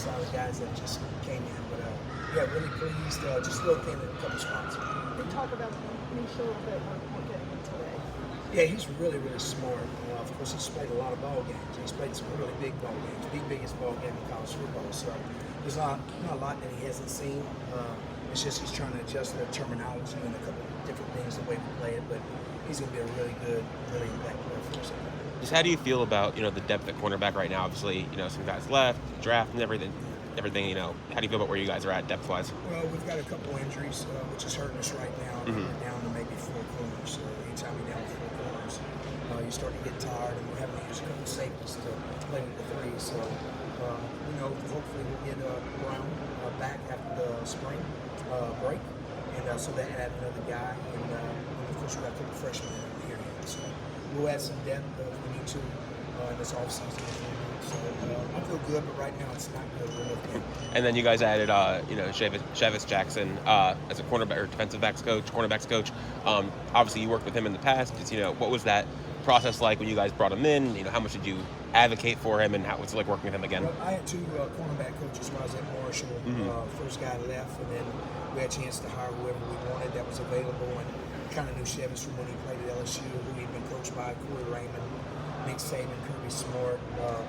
Just a lot of guys that just came in. But yeah, really pleased. Just a little thin in a couple spots. We talk about Misha a little bit when getting him today. Yeah, he's really, really smart. Of course, he's played a lot of ball games. He's played some really big ball games, the biggest ball game in college football. So there's not a lot that he hasn't seen. It's just he's trying to adjust the terminology and a couple of different things, the way we play it. But he's going to be a really good, really impact player for us. Just how do you feel about the depth at cornerback right now? Obviously, some guys left, draft, and everything. How do you feel about where you guys are at depth-wise? Well, we've got a couple injuries, which is hurting us right now. Mm-hmm. We're down to maybe 4 corners. So anytime you're down to 4 corners, you start to get tired, and we're having to use a couple of safeties to play with the 3. So, hopefully we'll get Brown back after the spring break, and so that add another guy. And of course, we got a couple of freshmen in here yet. So we'll add some depth if we need to in this offseason. So I feel good, but right now it's not good. We're looking. And then you guys added, Chavis Jackson as a cornerback or cornerbacks coach. Obviously, you worked with him in the past. Just, what was that process like when you guys brought him in? How much did you advocate for him, and how was it like working with him again? Well, I had 2 cornerback coaches when I was at Marshall. First guy left, and then we had a chance to hire whoever we wanted that was available, and kind of knew Chavis from when he played at LSU, who he'd been coached by Corey Raymond, Nick Saban, Kirby Smart,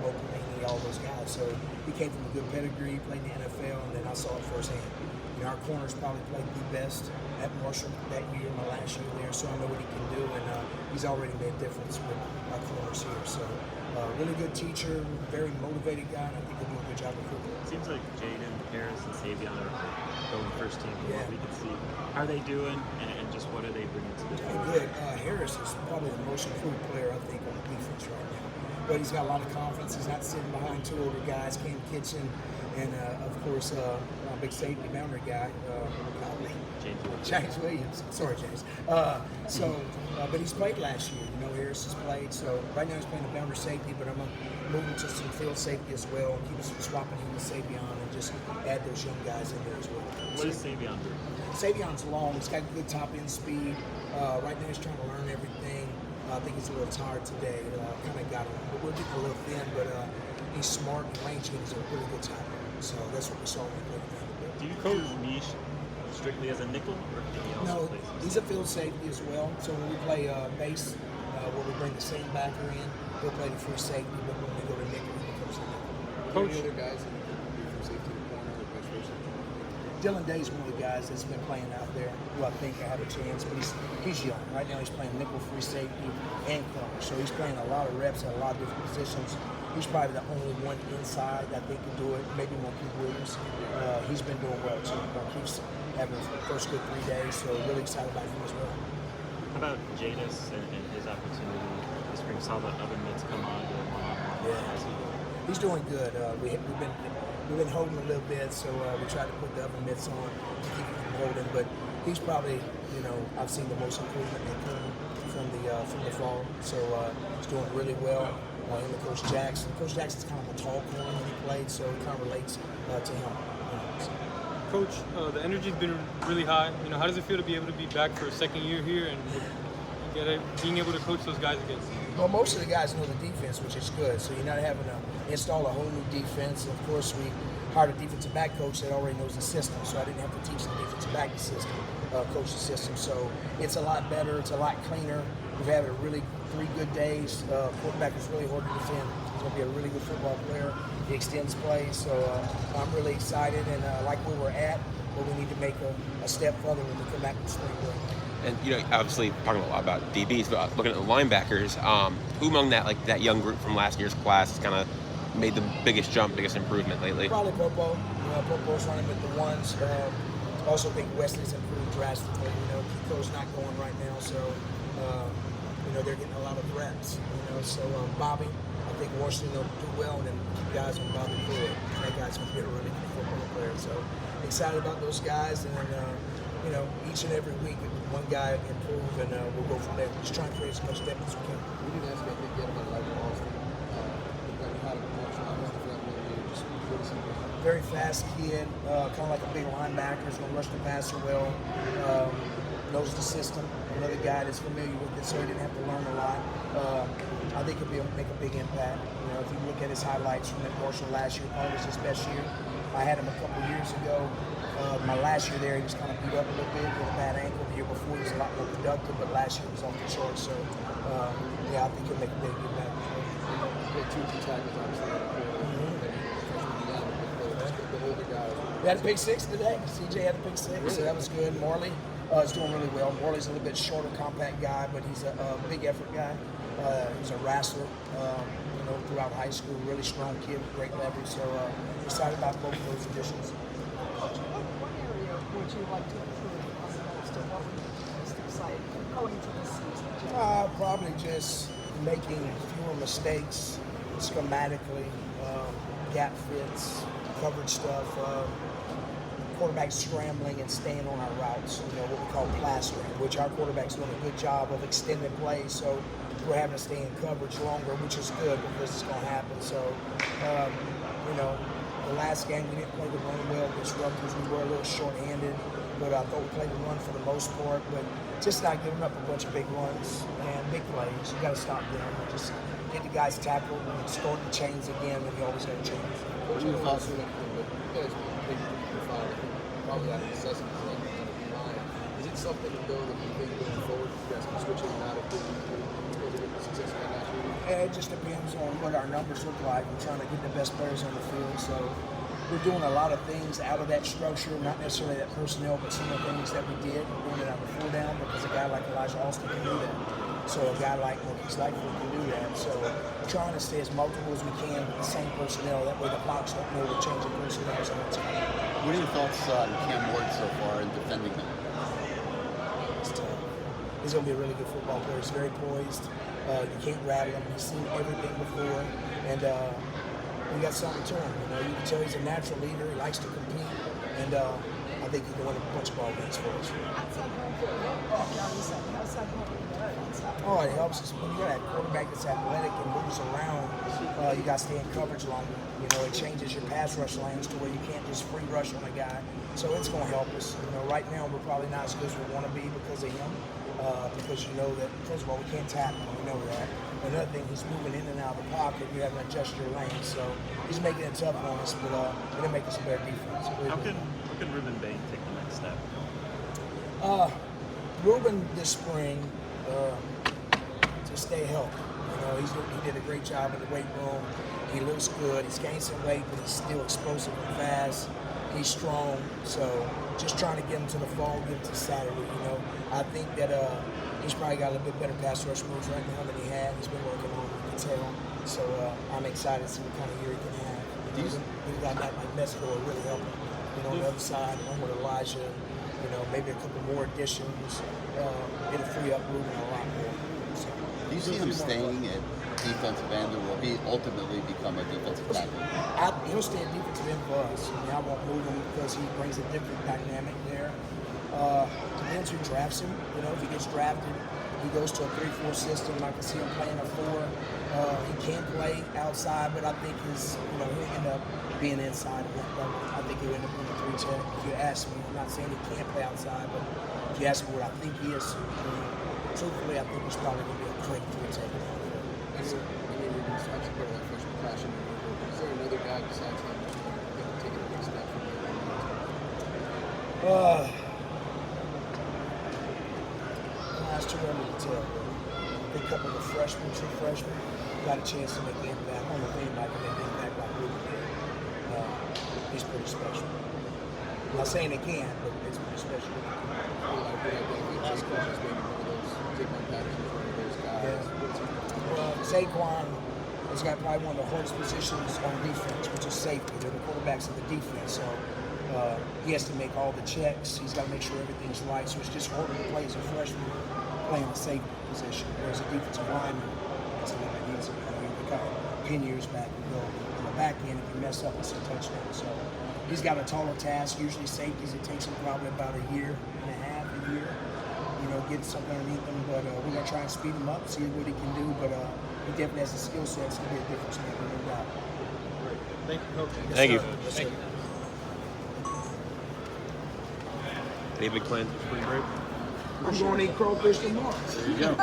Mo Pelini, all those guys. So he came from a good pedigree, played in the NFL, and then I saw it firsthand. Our corners probably played the best at Marshall that year, my last year there, so I know what he can do, and he's already made a difference with our corners here. So really good teacher, very motivated guy, and I think he'll do a good job of football. Seems like Jaden, Harris, and Savion are going first team from Yeah. what we can see. How are they doing, and just what are they bringing to the table? Good. Harris is probably the most improved player, I think, on the defense right now. But he's got a lot of confidence. He's not sitting behind 2 older guys, Cam Kitchen, and of course, a big safety boundary guy, James Williams. Sorry, James. But he's played last year. Harris has played. So right now he's playing the boundary safety, but I'm moving to some field safety as well, and keep swapping him with Savion and just add those young guys in there as well. What does Savion do? Savion's long. He's got good top end speed. Right now he's trying to learn everything. I think he's a little tired today. Kind of got him. But we're getting a little thin, but he's smart and rangy, and he's a really good tight end. So that's what we saw when we played him. Do you use Mish strictly as a nickel, or can he also play? He's a field safety as well. So when we play base, where we bring the same backer in, he'll play the free safety, but when we go to nickel, he becomes the nickel. Coach, any other guys that you can do from safety to corner or vice versa? Dylan Day's one of the guys that's been playing out there who I think I have a chance, but he's young. Right now he's playing nickel, free safety, and corner. So he's playing a lot of reps at a lot of different positions. He's probably the only one inside that I think can do it, maybe Marquise Williams. He's been doing well too. Marquise having his first good 3 days, so really excited about him as well. How about Jadis and his opportunity this spring? Saw the other mids come on to one-on-one. Yeah. How's he doing? He's doing good. We've been holding a little bit, so we tried to put the other mitts on to keep him from holding. But he's probably, I've seen the most improvement in him from the fall. So he's doing really well. Him and Coach Jackson. Coach Jackson's kind of a tall corner when he played, so it kind of relates to him. Coach, the energy's been really high. How does it feel to be able to be back for a second year here and being able to coach those guys again? Well, most of the guys know the defense, which is good. So you're not having to install a whole new defense. Of course, we hired a defensive back coach that already knows the system, so I didn't have to teach the defensive back system, coach the system. So it's a lot better. It's a lot cleaner. We've had a really 3 good days. Quarterback is really hard to defend. He's going to be a really good football player. He extends plays, so I'm really excited and like where we're at, but we need to make a step further when we come back to spring break. And obviously talking a lot about DBs, but looking at the linebackers, who among that young group from last year's class has kind of made the biggest jump, biggest improvement lately? Probably Popo. Popo's running with the ones. Also think Wesley's improved drastically. Kiko's not going right now, so they're getting a lot of reps. So Bobby, I think Washington will do well, and then keep guys on Bobby Ford. That guy's going to be a really good football player. So excited about those guys, and each and every week one guy improve, and we'll go from there. Just trying to create as much depth as we can. We didn't ask anything yet about Austin. How to watch just really simple. Very fast kid, kind of like a big linebacker. He's going to rush the passer well. knows the system. Another guy that's familiar with it, so he didn't have to learn a lot. I think he'll make a big impact. You know, if you look at his highlights from at Marshall last year, probably was his best year. I had him a couple years ago. My last year there, he was kind of beat up a little bit with a bad ankle. The year before, he was a lot more productive, but last year was off the charts. So, yeah, I think he'll make a big impact. He had two tackles, obviously. The older guy. We had a pick six today. CJ had a pick six, so that was good. Morley is doing really well. Morley's a little bit shorter, compact guy, but he's a big effort guy. He's a wrestler, you know, throughout high school. Really strong kid with great leverage. So excited about both of those additions. What area would you like to improve on the most, and what would you be most excited going into this season? Probably just making fewer mistakes schematically, gap fits, coverage stuff, quarterbacks scrambling and staying on our routes, you know, what we call plastering, which our quarterback's doing a good job of extending plays, so we're having to stay in coverage longer, which is good because it's going to happen. So, you know, the last game we didn't play the run well against Rutgers. We were a little short-handed, but I thought we played the run for the most part, but just not giving up a bunch of big runs and big plays. You got to stop them. Just get the guys tackled and start the chains again, and you always got to change. What are your thoughts on that? You guys big 3-5, probably out of necessity for that kind of line. Is it something though that you think going forward you guys can switch it out if you success in that last year? It just depends on what our numbers look like. We're trying to get the best players on the field, so we're doing a lot of things out of that structure, not necessarily that personnel, but some of the things that we did. We're doing it out of the 4 down because a guy like Elijah Austin can do that. So a guy like Marquise Lightfoot can do that. So we're trying to stay as multiple as we can with the same personnel. That way the box don't know we're changing personnel so much. What are your thoughts on Cam Ward so far in defending him? It's tough. He's going to be a really good football player. He's very poised. You can't rattle him. He's seen everything before. And we got something to him. You know, you can tell he's a natural leader. He likes to compete. And I think he can win a bunch of ball games for us. Outside home field, how's that home Oh, it helps us when you got that quarterback that's athletic and moves around. You got to stay in coverage longer. You know, it changes your pass rush lanes to where you can't just free rush on a guy. So it's going to help us. You know, right now we're probably not as good as we want to be because of him. Because you know that, first of all, we can't tackle him. We know that. Another thing, he's moving in and out of the pocket. You have to adjust your lane. So he's making it tough on us, but it'll make us a better defense. How can Ruben Bain take the next step? Ruben this spring to stay healthy. You know, he did a great job in the weight room. He looks good. He's gained some weight, but he's still explosive and fast. He's strong. So just trying to get him to the fall, get him to Saturday. You know, I think that he's probably got a little bit better pass rush moves right now than he had. He's been working on it, you can tell. So I'm excited to see what kind of year he can have. He's got that like Mexico will really help him. You know, on the other side, along with Elijah, you know, maybe a couple more additions. It'll free up Ruben a lot more. So, Do you see him staying at defensive end, or will he ultimately become a defensive tackle? He'll stay at defensive end for us. I mean, I won't move him because he brings a different dynamic there. Depends who drafts him. You know, if he gets drafted, he goes to a 3-4 system. I can see him playing a 4. He can play outside, but I think he'll end up being inside of that level. I think he'll end up being a 3 tech. If you ask me, I'm not saying he can't play outside, but if you ask me what I think he is, truthfully, I think he's probably going to be a great 3 tech. Is there another guy besides him that can take it a big step from there? It's too early to tell. I think a couple of the freshmen, true freshmen, got a chance to make the impact. I don't know if anybody can make the impact like Ruben did. He's pretty special. I'm not saying they can, but it's pretty special. Well, Saquon has got probably one of the hardest positions on defense, which is safety. They're the quarterbacks of the defense, so he has to make all the checks. He's got to make sure everything's right, so it's just harder to play as a freshman playing the safety position. Whereas a defensive lineman, it's a little bit easier. I mean, we got 10 years back and go. On the back end, if you mess up, it's a touchdown. So he's got a taller task. Usually safeties, it takes him probably about a year and a half, get something underneath him. But we're going to try and speed him up, see what he can do. But he definitely has the skill set. It's going to be a difference maker, no doubt. Thank you, Coach. Thank you. Yes, sir. Any big plans for spring break? I'm going to eat crawfish tomorrow. There you go.